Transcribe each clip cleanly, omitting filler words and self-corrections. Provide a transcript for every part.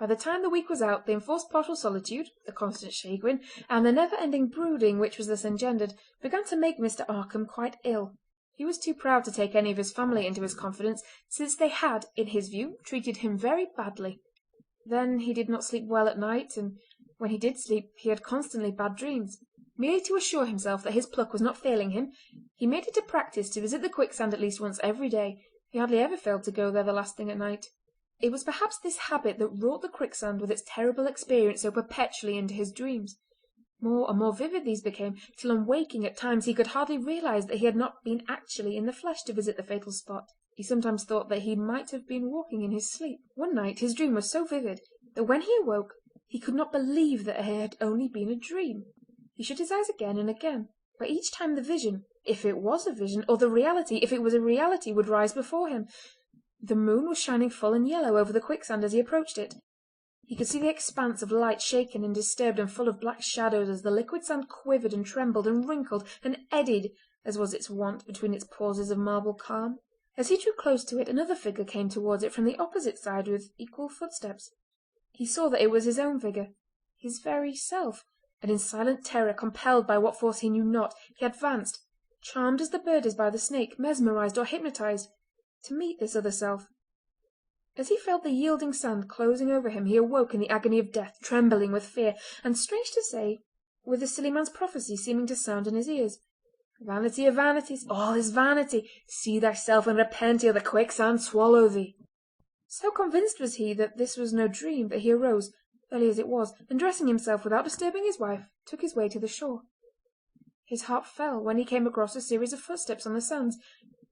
By the time the week was out, the enforced partial solitude, the constant chagrin, and the never-ending brooding which was thus engendered, began to make Mr. Markam quite ill. He was too proud to take any of his family into his confidence, since they had, in his view, treated him very badly. Then he did not sleep well at night, and when he did sleep he had constantly bad dreams. Merely to assure himself that his pluck was not failing him, he made it a practice to visit the quicksand at least once every day. He hardly ever failed to go there the last thing at night. It was perhaps this habit that wrought the quicksand with its terrible experience so perpetually into his dreams. More and more vivid these became, till on waking at times he could hardly realise that he had not been actually in the flesh to visit the fatal spot. He sometimes thought that he might have been walking in his sleep. One night his dream was so vivid that when he awoke he could not believe that it had only been a dream. He shut his eyes again and again, but each time the vision, if it was a vision, or the reality, if it was a reality, would rise before him. The moon was shining full and yellow over the quicksand as he approached it. He could see the expanse of light shaken and disturbed and full of black shadows as the liquid sand quivered and trembled and wrinkled and eddied, as was its wont, between its pauses of marble calm. As he drew close to it, another figure came towards it from the opposite side with equal footsteps. He saw that it was his own figure, his very self, and in silent terror, compelled by what force he knew not, he advanced, charmed as the bird is by the snake, mesmerised or hypnotised, to meet this other self. As he felt the yielding sand closing over him he awoke in the agony of death, trembling with fear, and, strange to say, with the silly man's prophecy seeming to sound in his ears. "Vanity of vanities, all is vanity. See thyself and repent ere the quicksand swallow thee." So convinced was he that this was no dream that he arose, early as it was, and dressing himself without disturbing his wife, took his way to the shore. His heart fell when he came across a series of footsteps on the sands,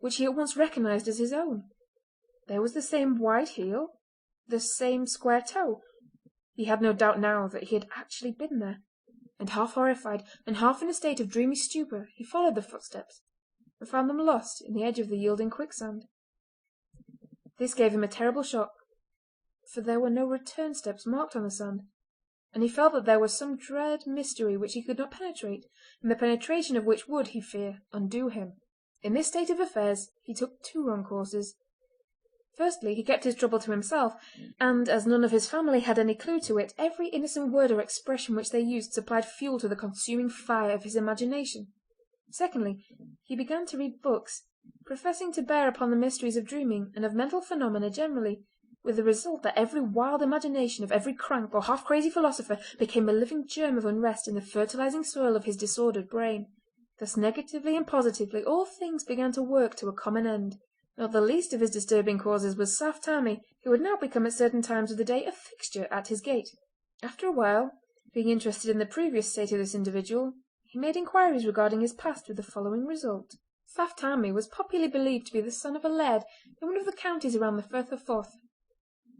which he at once recognised as his own. There was the same wide heel, the same square toe. He had no doubt now that he had actually been there, and half horrified and half in a state of dreamy stupor he followed the footsteps, and found them lost in the edge of the yielding quicksand. This gave him a terrible shock, for there were no return steps marked on the sand, and he felt that there was some dread mystery which he could not penetrate, and the penetration of which would, he feared, undo him. In this state of affairs he took two wrong courses. Firstly, he kept his trouble to himself, and as none of his family had any clue to it, every innocent word or expression which they used supplied fuel to the consuming fire of his imagination. Secondly, he began to read books, professing to bear upon the mysteries of dreaming and of mental phenomena generally, with the result that every wild imagination of every crank or half-crazy philosopher became a living germ of unrest in the fertilizing soil of his disordered brain. Thus negatively and positively all things began to work to a common end. Not the least of his disturbing causes was Saft Tammie, who had now become at certain times of the day a fixture at his gate. After a while, being interested in the previous state of this individual, he made inquiries regarding his past with the following result. Saft Tammie was popularly believed to be the son of a laird in one of the counties around the Firth of Forth.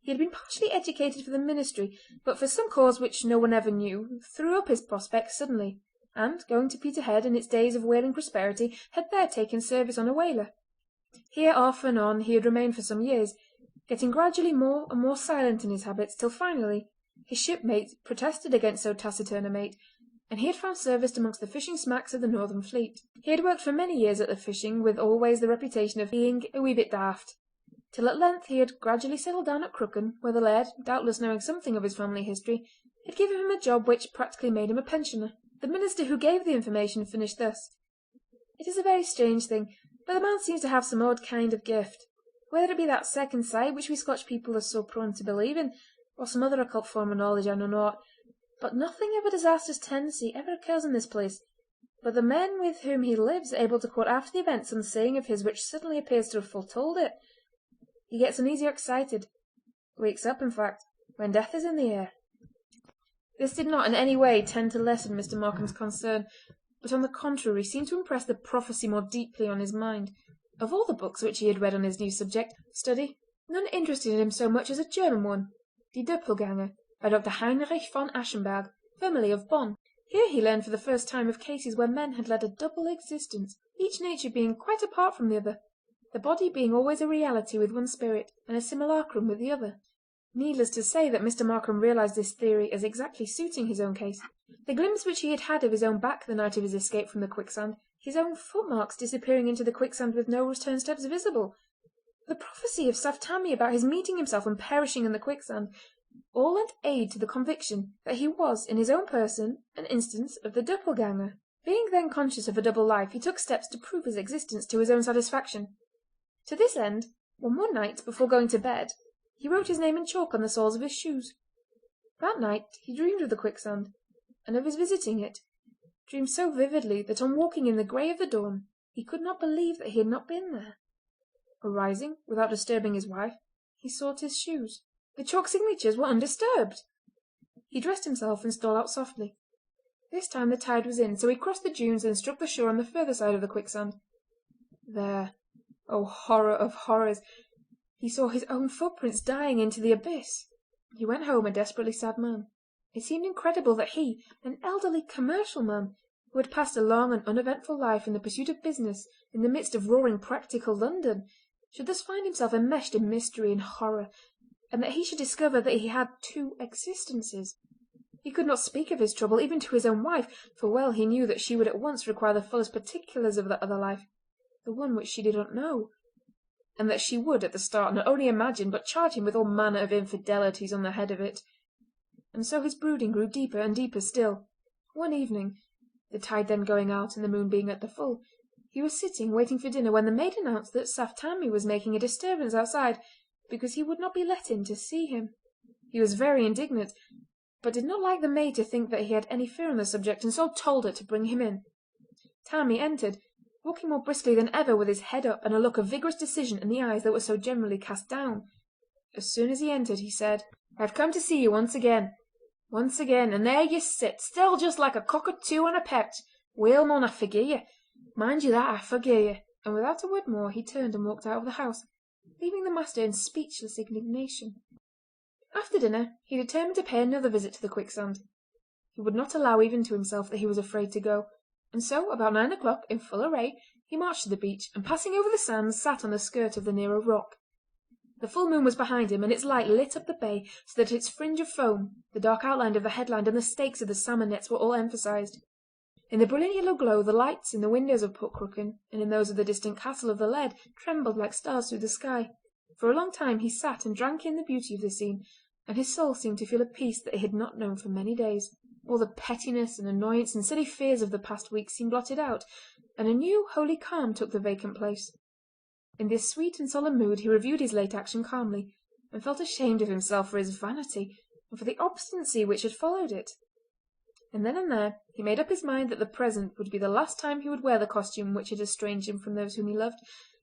He had been partially educated for the ministry, but for some cause which no one ever knew, threw up his prospects suddenly, and, going to Peterhead in its days of whaling prosperity, had there taken service on a whaler. Here off and on he had remained for some years, getting gradually more and more silent in his habits, till finally his shipmates protested against so taciturn a mate, and he had found service amongst the fishing smacks of the Northern Fleet. He had worked for many years at the fishing, with always the reputation of being a wee bit daft, till at length he had gradually settled down at Crooken, where the laird, doubtless knowing something of his family history, had given him a job which practically made him a pensioner. The minister who gave the information finished thus: "It is a very strange thing, but the man seems to have some odd kind of gift. Whether it be that second sight which we Scotch people are so prone to believe in, or some other occult form of knowledge, I know not, but nothing of a disastrous tendency ever occurs in this place. But the men with whom he lives are able to quote after the event some saying of his which suddenly appears to have foretold it. He gets uneasy or excited, wakes up, in fact, when death is in the air." This did not in any way tend to lessen Mr. Markam's concern, but on the contrary seemed to impress the prophecy more deeply on his mind. Of all the books which he had read on his new subject study, none interested him so much as a German one, Die Doppelgänger, by Dr. Heinrich von Aschenberg, formerly of Bonn. Here he learned for the first time of cases where men had led a double existence, each nature being quite apart from the other, the body being always a reality with one spirit, and a simulacrum with the other. Needless to say that Mr. Markam realised this theory as exactly suiting his own case. The glimpse which he had had of his own back the night of his escape from the quicksand, his own footmarks disappearing into the quicksand with no return steps visible, the prophecy of Saft Tammie about his meeting himself and perishing in the quicksand, all lent aid to the conviction that he was in his own person an instance of the doppelganger. Being then conscious of a double life, he took steps to prove his existence to his own satisfaction. To this end, one night before going to bed, he wrote his name in chalk on the soles of his shoes. That night he dreamed of the quicksand, and of his visiting it, dreamed so vividly that on walking in the grey of the dawn he could not believe that he had not been there. Arising, without disturbing his wife, he sought his shoes. The chalk signatures were undisturbed. He dressed himself and stole out softly. This time the tide was in, so he crossed the dunes and struck the shore on the further side of the quicksand. There, oh horror of horrors, he saw his own footprints dying into the abyss. He went home a desperately sad man. It seemed incredible that he, an elderly commercial man, who had passed a long and uneventful life in the pursuit of business in the midst of roaring practical London, should thus find himself enmeshed in mystery and horror, and that he should discover that he had two existences. He could not speak of his trouble even to his own wife, for well he knew that she would at once require the fullest particulars of that other life, the one which she did not know, and that she would at the start not only imagine but charge him with all manner of infidelities on the head of it. And so his brooding grew deeper and deeper still. One evening, the tide then going out and the moon being at the full, he was sitting waiting for dinner when the maid announced that Saft Tammie was making a disturbance outside because he would not be let in to see him. He was very indignant, but did not like the maid to think that he had any fear on the subject, and so told her to bring him in. Tammie entered, walking more briskly than ever with his head up and a look of vigorous decision in the eyes that were so generally cast down. As soon as he entered he said, "I have come to see you once again, and there you sit, still just like a cockatoo on a perch. Well, mon, I forgive you. Mind you that I forgive you." And without a word more he turned and walked out of the house, leaving the master in speechless indignation. After dinner he determined to pay another visit to the quicksand. He would not allow even to himself that he was afraid to go, and so about 9 o'clock, in full array, he marched to the beach, and passing over the sands sat on the skirt of the nearer rock. The full moon was behind him, and its light lit up the bay so that its fringe of foam, the dark outline of the headland and the stakes of the salmon nets were all emphasised. In the brilliant yellow glow the lights in the windows of Port Crooken and in those of the distant castle of the Lead trembled like stars through the sky. For a long time he sat and drank in the beauty of the scene, and his soul seemed to feel a peace that he had not known for many days. All the pettiness and annoyance and silly fears of the past week seemed blotted out, and a new holy calm took the vacant place. In this sweet and solemn mood he reviewed his late action calmly, and felt ashamed of himself for his vanity and for the obstinacy which had followed it. And then and there he made up his mind that the present would be the last time he would wear the costume which had estranged him from those whom he loved,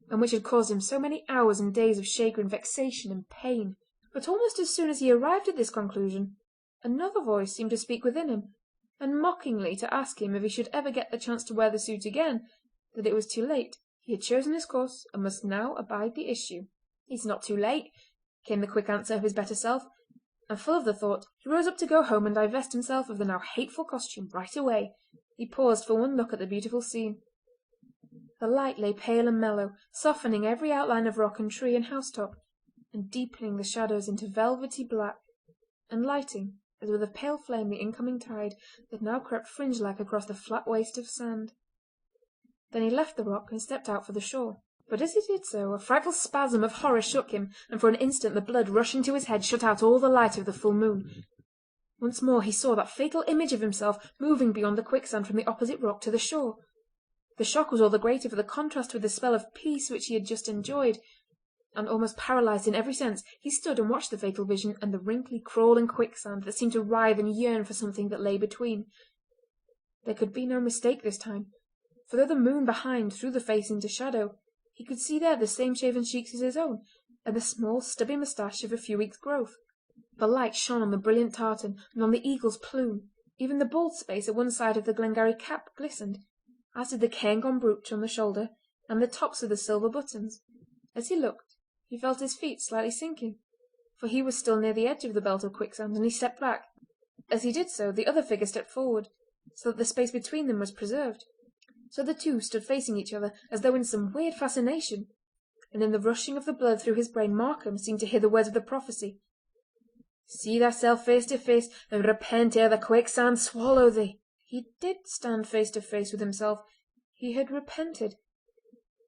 and which had caused him so many hours and days of chagrin, vexation, and pain. But almost as soon as he arrived at this conclusion, another voice seemed to speak within him, and mockingly to ask him if he should ever get the chance to wear the suit again, that it was too late. He had chosen his course and must now abide the issue. "It's not too late," came the quick answer of his better self, and full of the thought, he rose up to go home and divest himself of the now hateful costume right away. He paused for one look at the beautiful scene. The light lay pale and mellow, softening every outline of rock and tree and housetop, and deepening the shadows into velvety black, and lighting, as with a pale flame, the incoming tide that now crept fringe-like across the flat waste of sand. Then he left the rock and stepped out for the shore. But as he did so a frightful spasm of horror shook him, and for an instant the blood rushing to his head shut out all the light of the full moon. Once more he saw that fatal image of himself moving beyond the quicksand from the opposite rock to the shore. The shock was all the greater for the contrast with the spell of peace which he had just enjoyed, and almost paralysed in every sense he stood and watched the fatal vision and the wrinkly crawling quicksand that seemed to writhe and yearn for something that lay between. There could be no mistake this time, for though the moon behind threw the face into shadow, he could see there the same shaven cheeks as his own, and the small stubby moustache of a few weeks' growth. The light shone on the brilliant tartan and on the eagle's plume. Even the bald space at one side of the Glengarry cap glistened, as did the cairngorm brooch on the shoulder and the tops of the silver buttons. As he looked, he felt his feet slightly sinking, for he was still near the edge of the belt of quicksand, and he stepped back. As he did so, the other figure stepped forward, so that the space between them was preserved. So the two stood facing each other as though in some weird fascination, and in the rushing of the blood through his brain Markham seemed to hear the words of the prophecy. "See thyself face to face, and repent ere the quicksand swallow thee." He did stand face to face with himself. He had repented,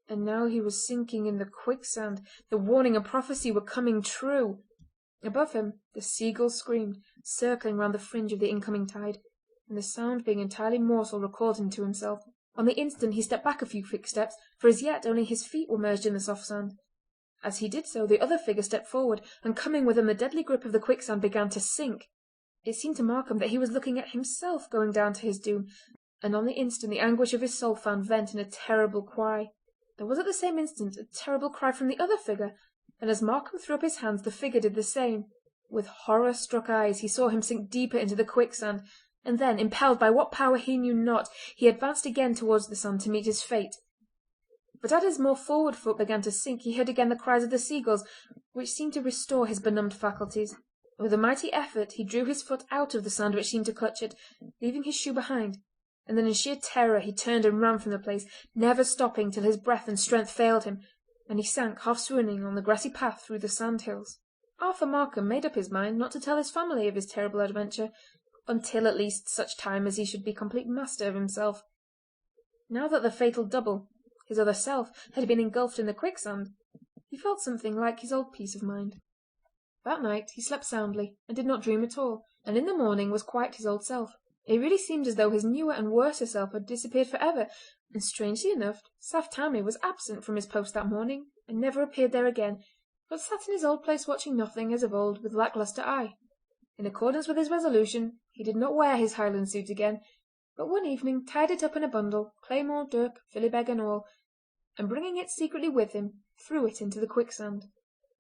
and now he was sinking in the quicksand. The warning and prophecy were coming true. Above him the seagulls screamed, circling round the fringe of the incoming tide, and the sound being entirely mortal recalled him to himself. On the instant he stepped back a few quick steps, for as yet only his feet were merged in the soft sand. As he did so the other figure stepped forward, and coming within the deadly grip of the quicksand began to sink. It seemed to Markham that he was looking at himself going down to his doom, and on the instant the anguish of his soul found vent in a terrible cry. There was at the same instant a terrible cry from the other figure, and as Markham threw up his hands the figure did the same. With horror-struck eyes he saw him sink deeper into the quicksand, and then, impelled by what power he knew not, he advanced again towards the sand to meet his fate. But as his more forward foot began to sink he heard again the cries of the seagulls, which seemed to restore his benumbed faculties. With a mighty effort he drew his foot out of the sand which seemed to clutch it, leaving his shoe behind, and then in sheer terror he turned and ran from the place, never stopping till his breath and strength failed him, and he sank half swooning on the grassy path through the sand-hills. Arthur Markham made up his mind not to tell his family of his terrible adventure, until at least such time as he should be complete master of himself. Now that the fatal double, his other self, had been engulfed in the quicksand, he felt something like his old peace of mind. That night he slept soundly, and did not dream at all, and in the morning was quite his old self. It really seemed as though his newer and worser self had disappeared for ever, and strangely enough Saft Tammie was absent from his post that morning, and never appeared there again, but sat in his old place watching nothing as of old with lack-lustre eye. In accordance with his resolution he did not wear his Highland suit again, but one evening tied it up in a bundle, claymore, dirk, philibeg and all, and bringing it secretly with him, threw it into the quicksand.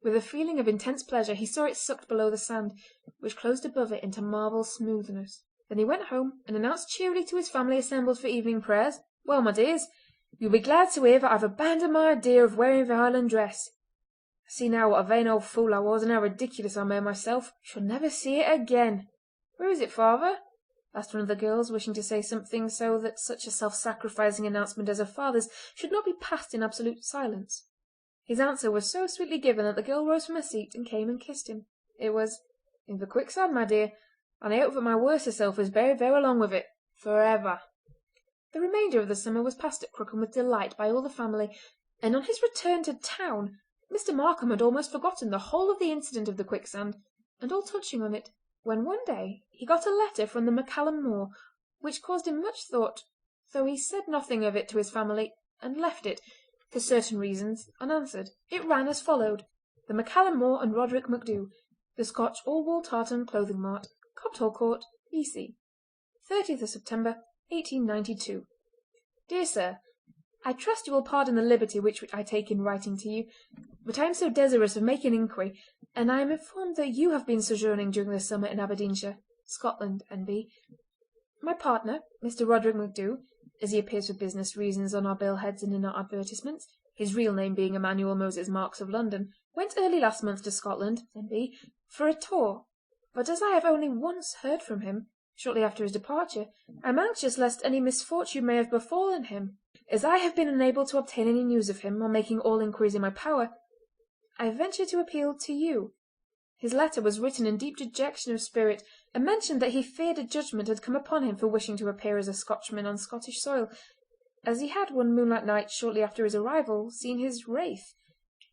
With a feeling of intense pleasure he saw it sucked below the sand, which closed above it into marble smoothness. Then he went home and announced cheerily to his family assembled for evening prayers, "Well, my dears, you'll be glad to hear that I've abandoned my idea of wearing the Highland dress. I see now what a vain old fool I was, and how ridiculous I made myself. Shall never see it again." "Where is it, father?" asked one of the girls, wishing to say something so that such a self-sacrificing announcement as her father's should not be passed in absolute silence. His answer was so sweetly given that the girl rose from her seat and came and kissed him. It was, "In the quicksand, my dear, and I hope that my worser self is buried there along with it, for ever." The remainder of the summer was passed at Crooken with delight by all the family, and on his return to town Mr. Markham had almost forgotten the whole of the incident of the quicksand, and all touching on it, when one day he got a letter from the MacCallum More, which caused him much thought, though he said nothing of it to his family, and left it, for certain reasons, unanswered. It ran as followed: The MacCallum More and Roderick MacDhu, The Scotch All-Wool Tartan Clothing Mart, Copthall Court, B.C. 30th of September, 1892. Dear Sir, I trust you will pardon the liberty which I take in writing to you, but I am so desirous of making inquiry, and I am informed that you have been sojourning during the summer in Aberdeenshire, Scotland, N.B. My partner, Mr. Roderick MacDhu, as he appears for business reasons on our bill-heads and in our advertisements, his real name being Emmanuel Moses Marks of London, went early last month to Scotland, N.B., for a tour, but as I have only once heard from him, shortly after his departure, I am anxious lest any misfortune may have befallen him. As I have been unable to obtain any news of him on making all inquiries in my power, I venture to appeal to you. His letter was written in deep dejection of spirit, and mentioned that he feared a judgment had come upon him for wishing to appear as a Scotchman on Scottish soil, as he had one moonlight night shortly after his arrival seen his wraith.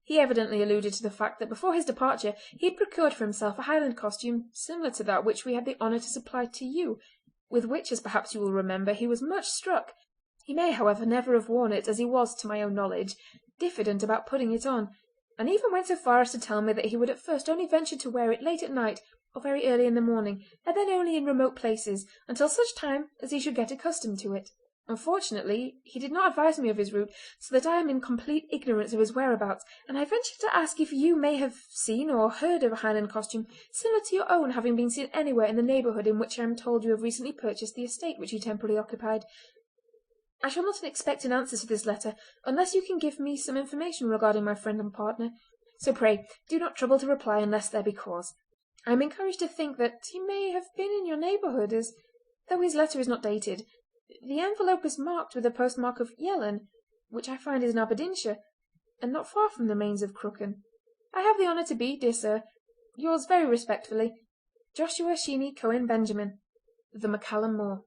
He evidently alluded to the fact that before his departure he had procured for himself a Highland costume similar to that which we had the honour to supply to you, with which, as perhaps you will remember, he was much struck. He may, however, never have worn it, as he was, to my own knowledge, diffident about putting it on, and even went so far as to tell me that he would at first only venture to wear it late at night or very early in the morning, and then only in remote places, until such time as he should get accustomed to it. Unfortunately, he did not advise me of his route, so that I am in complete ignorance of his whereabouts, and I venture to ask if you may have seen or heard of a Highland costume similar to your own having been seen anywhere in the neighbourhood in which I am told you have recently purchased the estate which you temporarily occupied. I shall not expect an answer to this letter unless you can give me some information regarding my friend and partner, so pray do not trouble to reply unless there be cause. I am encouraged to think that he may have been in your neighbourhood, as, though his letter is not dated, the envelope is marked with the postmark of Yellon, which I find is in Aberdeenshire, and not far from the Mains of Crooken. I have the honour to be, dear sir, yours very respectfully, Joshua Sheeny Cohen Benjamin, The MacCallum More.